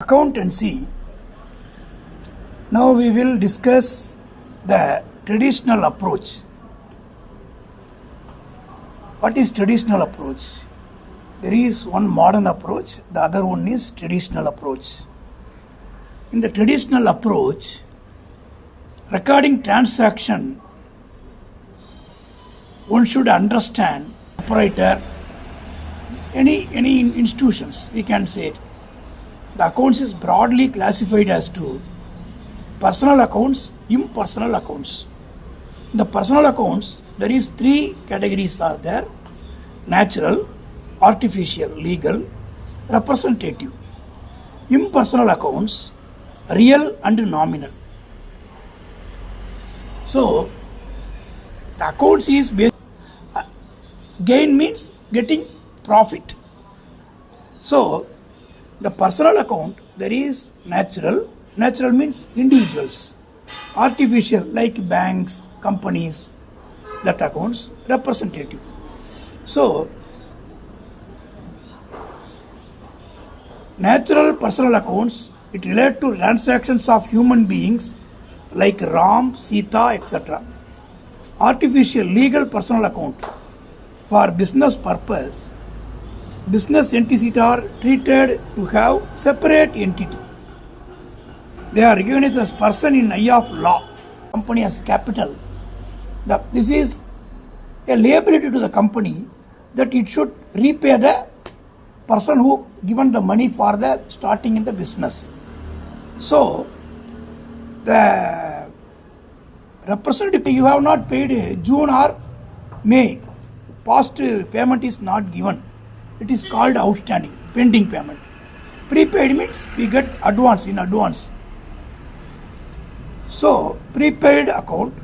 Accountancy. Now we will discuss the traditional approach. What is traditional approach? There is one modern approach, the other one is traditional approach. In the traditional approach, recording transaction, one should understand operator, any institutions, we can say it. The accounts is broadly classified as to personal accounts, impersonal accounts. In the personal accounts, there is three categories are there: natural, artificial, legal, representative. Impersonal accounts, real and nominal. So, the accounts is based, gain means getting profit. So, the personal account, there is natural means individuals, artificial like banks, companies, that accounts, representative. So, natural personal accounts, it relate to transactions of human beings like Ram, Sita, etc. Artificial legal personal account, for business purpose, business entities are treated to have separate entity. They are recognized as person in eye of law. Company as capital. This is a liability to the company that it should repay the person who given the money for the starting in the business. So, the representative, you have not paid June or May, past payment is not given. It is called outstanding, pending payment. Prepaid means we get advance in advance. So, prepaid account,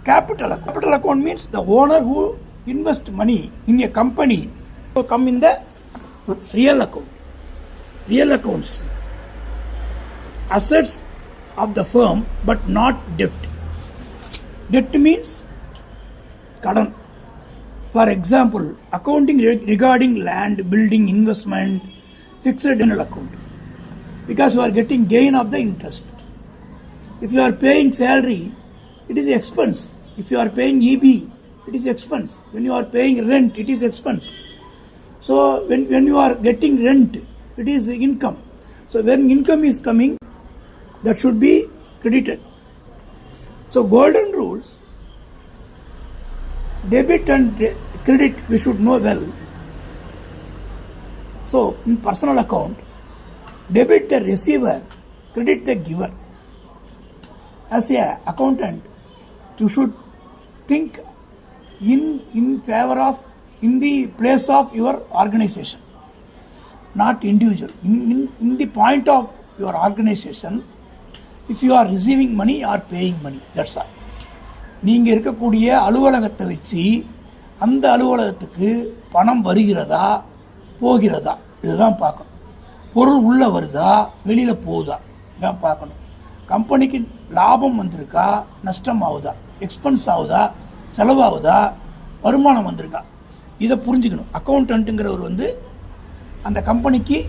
capital account. Capital account means the owner who invest money in a company to come in the real account. Real accounts, assets of the firm but not debt. Debt means kadan. For example, accounting regarding land, building, investment, fixed annual account. Because you are getting gain of the interest. If you are paying salary, it is expense. If you are paying EB, it is expense. When you are paying rent, it is expense. So when you are getting rent, it is income. So when income is coming, that should be credited. So golden rules, debit and credit we should know well. So in personal account, debit the receiver, credit the giver. As a accountant, you should think in favor of, in the place of your organization, not individual. In the point of your organization, if you are receiving money or paying money, that's all. நீங்கள் இருக்கக்கூடிய அலுவலகத்தை வச்சு அந்த அலுவலகத்துக்கு பணம் வருகிறதா போகிறதா இதுதான் பார்க்கணும். பொருள் உள்ள வருதா வெளியில் போகுதா இதான் பார்க்கணும். கம்பெனிக்கு லாபம் வந்திருக்கா நஷ்டம் ஆகுதா, எக்ஸ்பென்ஸ் ஆகுதா, செலவாகுதா, வருமானம் வந்திருக்கா, இதை புரிஞ்சுக்கணும். அக்கௌண்டன்ட்டுங்கிறவர் வந்து அந்த கம்பெனிக்கு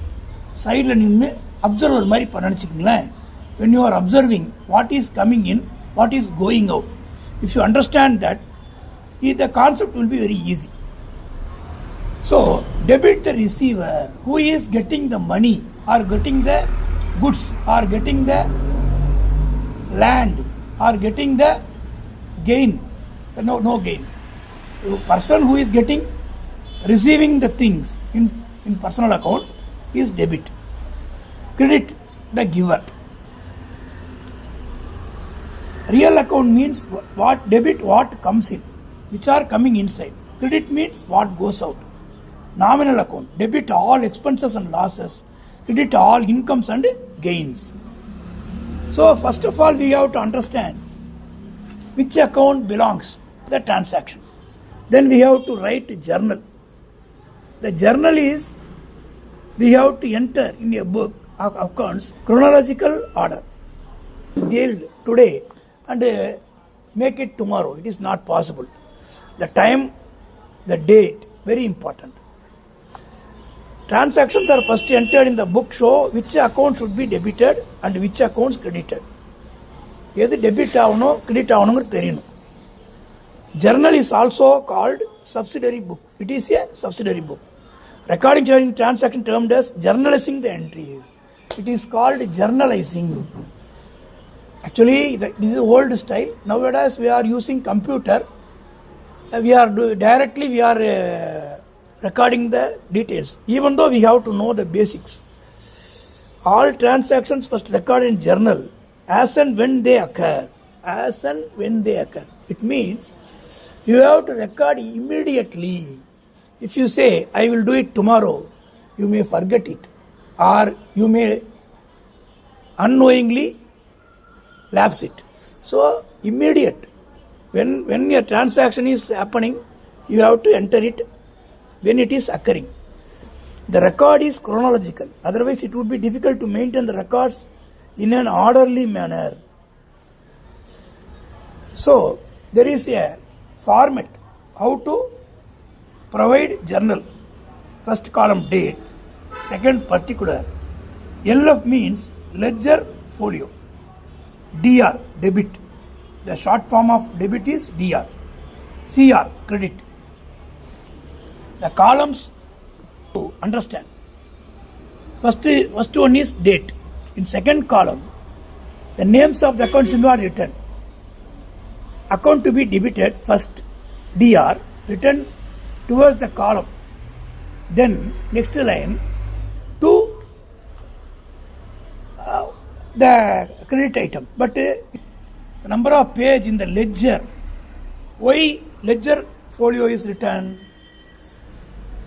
சைடில் நின்று அப்சர்வர் மாதிரி நினச்சிக்கிங்களேன். when you are observing what is coming in, what is going out, if you understand that, the concept will be very easy. So, debit the receiver who is getting the money or getting the goods or getting the land or getting the gain. No gain. The person who is receiving the things in personal account is debit. Credit the giver. Real account means what debit what comes in, which are coming inside. Credit means what goes out. Nominal account, debit all expenses and losses, credit all incomes and gains. So first of all we have to understand which account belongs to the transaction. Then we have to write a journal. The journal is, we have to enter in a book of accounts chronological order. Deal today and make it tomorrow. It is not possible. The time, the date, very important. transactions are first entered in the book show which account should be debited and which accounts credited. எது debit ஆகணும் credit ஆகணுங்கிறது தெரியணும். Journal is also called subsidiary book. It is a subsidiary book. Recording during transaction termed as journalizing the entries. It is called journalizing. Actually, this is old style. Nowadays, we are using computer. We are recording the details. Even though we have to know the basics. All transactions first recorded in journal as and when they occur. As and when they occur. It means you have to record immediately. If you say, I will do it tomorrow, you may forget it. Or you may unknowingly lapse it. So, immediate. When your transaction is happening, you have to enter it when it is occurring. The record is chronological. Otherwise, it would be difficult to maintain the records in an orderly manner. So, there is a format how to provide journal. First column date, second particular. LF means ledger folio. DR, debit. The short form of debit is DR. CR, credit. The columns to understand. First one is date. In second column, the names of the accounts are written. Account to be debited, first DR, written towards the column. Then next line to the credit item. But the number of page in the ledger, why ledger folio is written?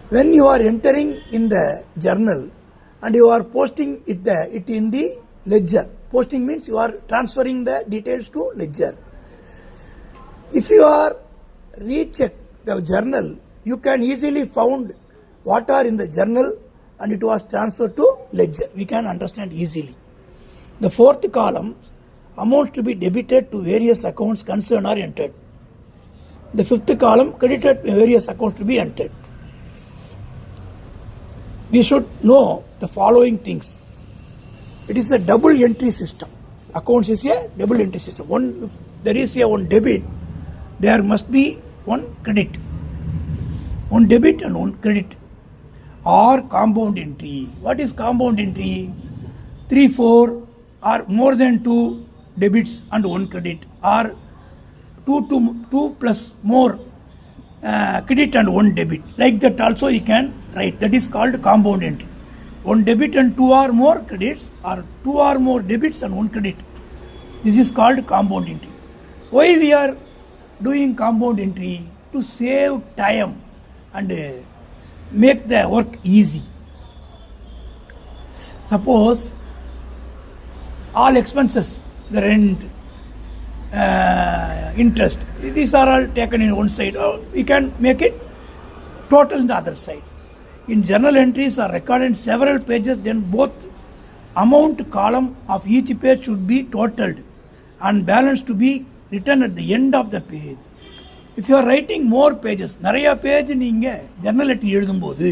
When you are entering in the journal and you are posting it in the ledger. Posting means you are transferring the details to ledger. If you are recheck the journal, you can easily found what are in the journal and it was transferred to ledger. We can understand easily. The fourth column, amounts to be debited to various accounts concerned are entered. The fifth column, credited various accounts to be entered. We should know the following things. It is a double entry system. Accounts is a double entry system. If there is one debit, there must be one credit. One debit and one credit. Or compound entry. What is compound entry? 3, 4 or more than 2 debits and 1 credit. Or 2 plus more credit and 1 debit. Like that also you can write. That is called compound entry. 1 debit and 2 or more credits, or 2 or more debits and 1 credit. This is called compound entry. Why we are doing compound entry? To save time and make the work easy. Suppose all expenses, the rent, interest, these are all taken in one side. We can make it total in the other side. In journal entries are recorded in several pages, then both amount column of each page should be totaled and balance to be written at the end of the page. If you are writing more pages, நிறைய page நீங்கள் journal entry எழுதும்போது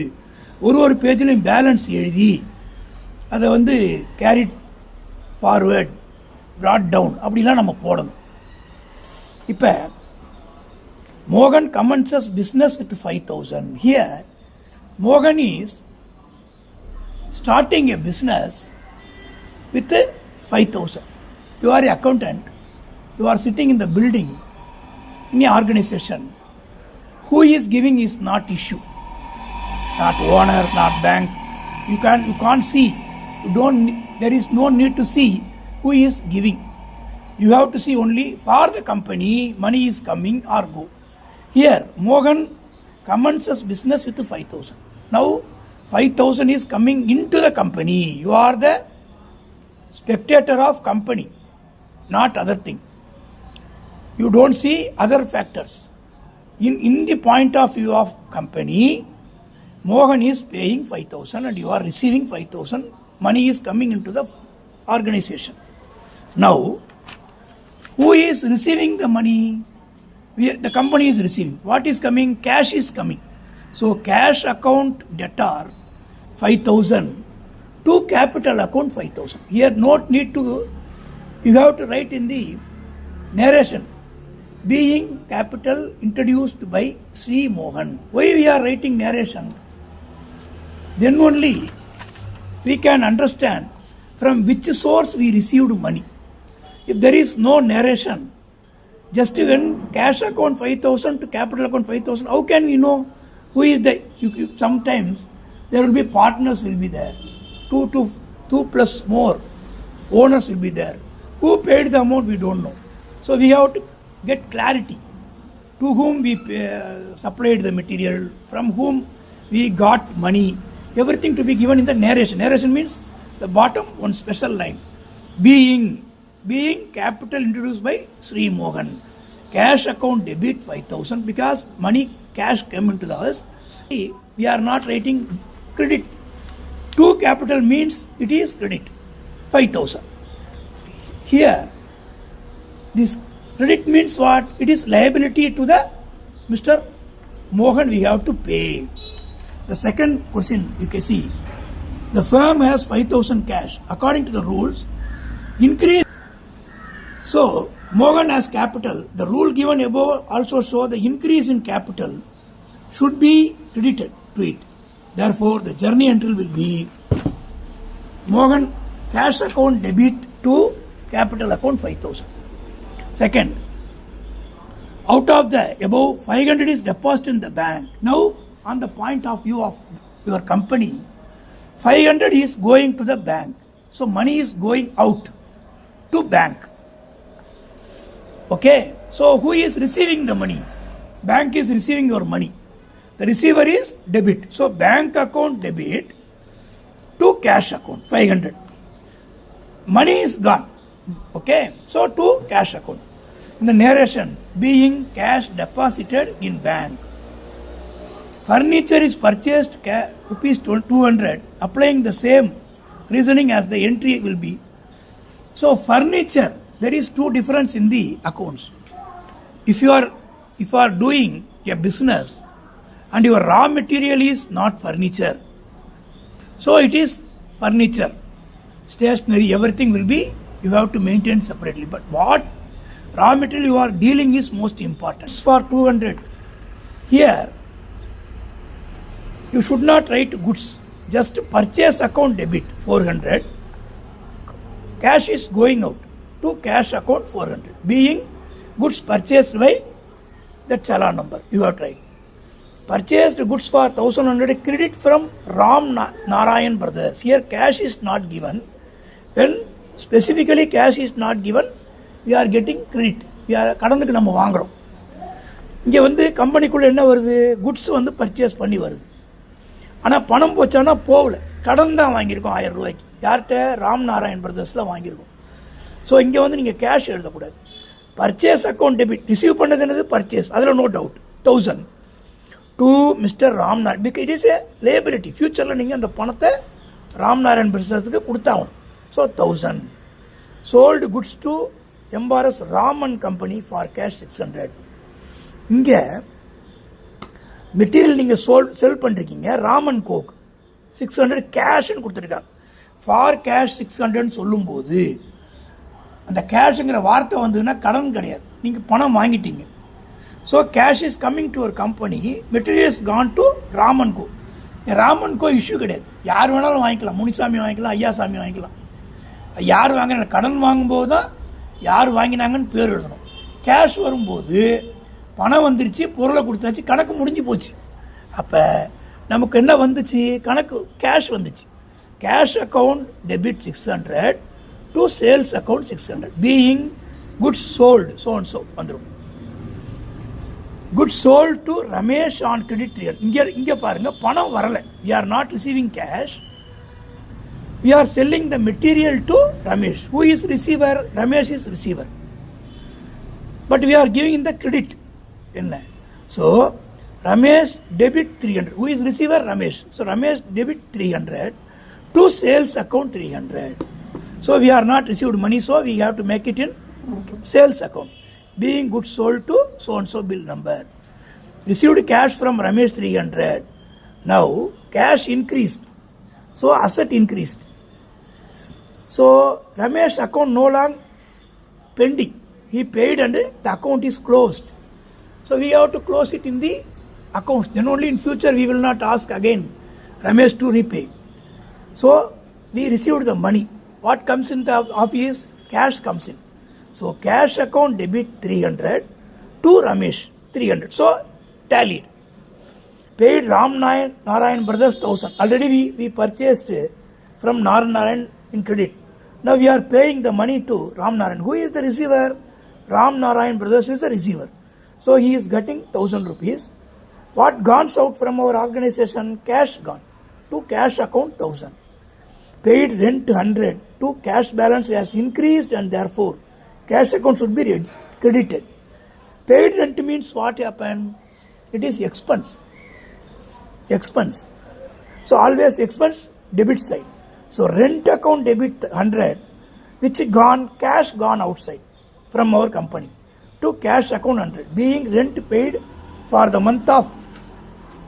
ஒரு பேஜிலையும் balance எழுதி அதை carried forward brought down அப்படிலாம் நம்ம போடணும். இப்போ Mohan commences business with 5,000. Here Mohan is starting a business with 5,000. You are an accountant. You are sitting in the building in an organization. Who is giving is not issue. Not owner, not bank. You can't see. There is no need to see who is giving. You have to see only for the company, money is coming or go. Here, Mohan commences business with 5,000. Now, 5,000 is coming into the company. You are the spectator of company, not other thing. You don't see other factors. In the point of view of company, Mohan is paying 5,000 and you are receiving 5,000. Money is coming into the organization. Now, who is receiving the money? The company is receiving. What is coming? Cash is coming. So, cash account debtor 5,000 to capital account 5,000. Here note need to, you have to write in the narration, being capital introduced by Sri Mohan. Why we are writing narration? Then only we can understand from which source we received money. If there is no narration, just when cash account 5,000 to capital account 5,000, how can we know who is the, sometimes there will be partners will be there, two plus more owners will be there. Who paid the amount we don't know. So we have to get clarity to whom we supplied the material, from whom we got money, everything to be given in the narration. Narration means the bottom one special line. Being capital introduced by Sri Mohan. Cash account debit 5,000 because money cash came into the house. We are not writing credit. To capital means it is credit 5,000. Here this credit means what? It is liability to the Mr. Mohan we have to pay. The second question you can see, the firm has 5,000 cash. According to the rules, increase. So Mohan has capital. The rule given above also show the increase in capital should be credited to it. Therefore, the journey entry will be Mohan cash account debit to capital account 5,000. Second, out of the above 500 is deposited in the bank. Now, on the point of view of your company, 500 is going to the bank. So money is going out to bank. Okay, so who is receiving the money? Bank is receiving your money. The receiver is debit. So bank account debit to cash account 500. Money is gone. Okay, so to cash account. In the narration, being cash deposited in bank. Furniture is purchased rupees 200, applying the same reasoning as the entry will be. So furniture, there is two difference in the accounts. If you are doing a business and your raw material is not furniture, so it is furniture, stationery, everything will be, you have to maintain separately. But what raw material you are dealing is most important. For 200, here you should not write goods. Just purchase account debit 400. Cash is going out to cash account 400. Being goods purchased by the challan number. You have to write. Purchased goods for 1,100 credit from Ram Narayan Brothers. Here cash is not given. When specifically cash is not given, we are getting credit. We are கடனுக்கு நம்ம வாங்குறோம். இங்கே வந்து கம்பெனிக்குள்ள என்ன வருது? Goods வந்து purchase பண்ணி வருது. ஆனால் பணம் போச்சானா போகல, கடன் தான் வாங்கியிருக்கோம் 1000 ரூபாய்க்கு. யார்கிட்ட? ராம் நாராயண் பிரதர்ஸில் வாங்கியிருக்கோம். ஸோ இங்கே வந்து நீங்கள் கேஷ் எழுதக்கூடாது. பர்ச்சேஸ் அக்கௌண்ட் டெபிட், ரிசீவ் பண்ணது என்னது? பர்ச்சேஸ், அதில் no doubt 1000 to mister Ramnath. Because it is a liability. ஃபியூச்சரில் நீங்கள் அந்த பணத்தை ராம் நாராயண் பிரதர்ஸுக்கு கொடுத்தாகணும். ஸோ 1000. சோல்டு குட்ஸ் டு எம்பாரஸ் ராமன் கம்பெனி ஃபார் கேஷ் 600. இங்கே மெட்டீரியல் நீங்கள் செல் பண்ணிருக்கீங்க ராமன் கோக் 600 கேஷ்ன்னு கொடுத்துருக்காங்க. ஃபார் கேஷ் 600 சொல்லும்போது அந்த கேஷுங்கிற வார்த்தை வந்ததுன்னா கடன் கிடையாது, நீங்கள் பணம் வாங்கிட்டீங்க. So cash is coming to ஒரு company, material is gone to Raman co. Raman co issue கிடையாது, யார் வேணாலும் வாங்கிக்கலாம். முனிசாமி வாங்கிக்கலாம், ஐயாசாமி வாங்கிக்கலாம். யார் வாங்கின கடன் வாங்கும்போது தான் யார் வாங்கினாங்கன்னு பேர் எழுதணும். கேஷ் வரும்போது பணம் வந்துருச்சு, பொருளை கொடுத்தாச்சு, கணக்கு முடிஞ்சு போச்சு. அப்போ நமக்கு என்ன வந்துச்சு? கணக்கு கேஷ் வந்துச்சு. Cash account debit 600 to sales account 600. Being goods sold so and so வந்துடும். Goods sold to Ramesh on credit 300. இங்கே பாருங்க, பணம் வரலை. We are not receiving cash. We are selling the material to Ramesh. Who is receiver? Ramesh is receiver. But we are giving the credit. So, Ramesh debit 300. Who is receiver? Ramesh. So, Ramesh debit 300 to sales account 300. So, we are not received money, so we have to make it in sales account. Being goods sold to so-and-so bill number. Received cash from Ramesh 300. Now, cash increased. So asset increased. So Ramesh account no longer pending. He paid and the account is closed. So we have to close it in the accounts. Then only in future we will not ask again Ramesh to repay. So we received the money. What comes in the office? Cash comes in. So cash account debit 300 to Ramesh 300. So tallied. Paid Ram Narayan Brothers 1000. Already we purchased from Narayan in credit. Now we are paying the money to Ram Narayan. Who is the receiver? Ram Narayan Brothers is the receiver. So he is getting 1000 rupees. What gone out from our organization? Cash gone to cash account 1000. Paid rent 100 to cash balance has increased and therefore cash account should be credited. Paid rent means what happened? It is expense. Expense. So always expense debit side. So rent account debit 100 which gone, cash gone outside from our company to cash account 100. Being rent paid for the month of,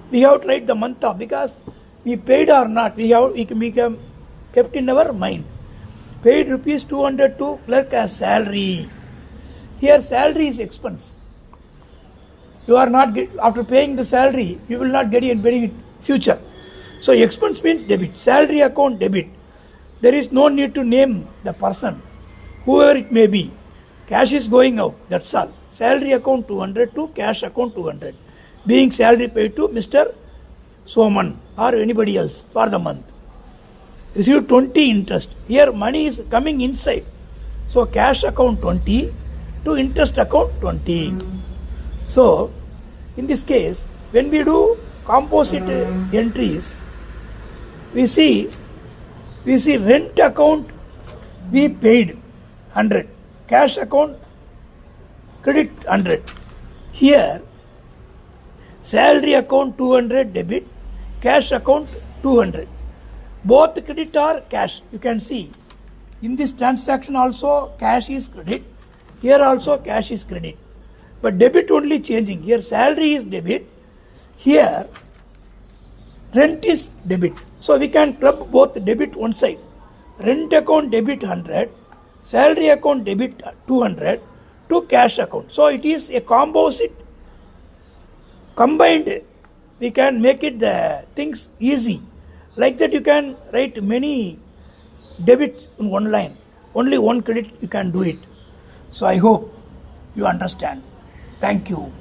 we have to write the month of because we paid or not, we can kept in our mind. Paid rupees 200 to clerk as salary. Here salary is expense. You are not after paying the salary, you will not get any benefit future. So expense means debit. Salary account debit. There is no need to name the person, whoever it may be. Cash is going out. That's all. Salary account 200 to cash account 200. Being salary paid to Mr. Soman or anybody else for the month. Receive 20 interest. Here money is coming inside. So cash account 20 to interest account 20. So in this case, when we do composite entries, we see rent account we paid 100. Cash account credit 100. Here salary account 200 debit, cash account 200. Both credit or cash. You can see in this transaction also cash is credit. Here also cash is credit. But debit only changing. Here salary is debit. Here rent is debit. So we can club both debit one side. Rent account debit 100. Salary account debit 200 to cash account. So it is a composite. Combined, we can make it the things easy. Like that you can write many debit in one line. Only one credit you can do it. So I hope you understand. Thank you.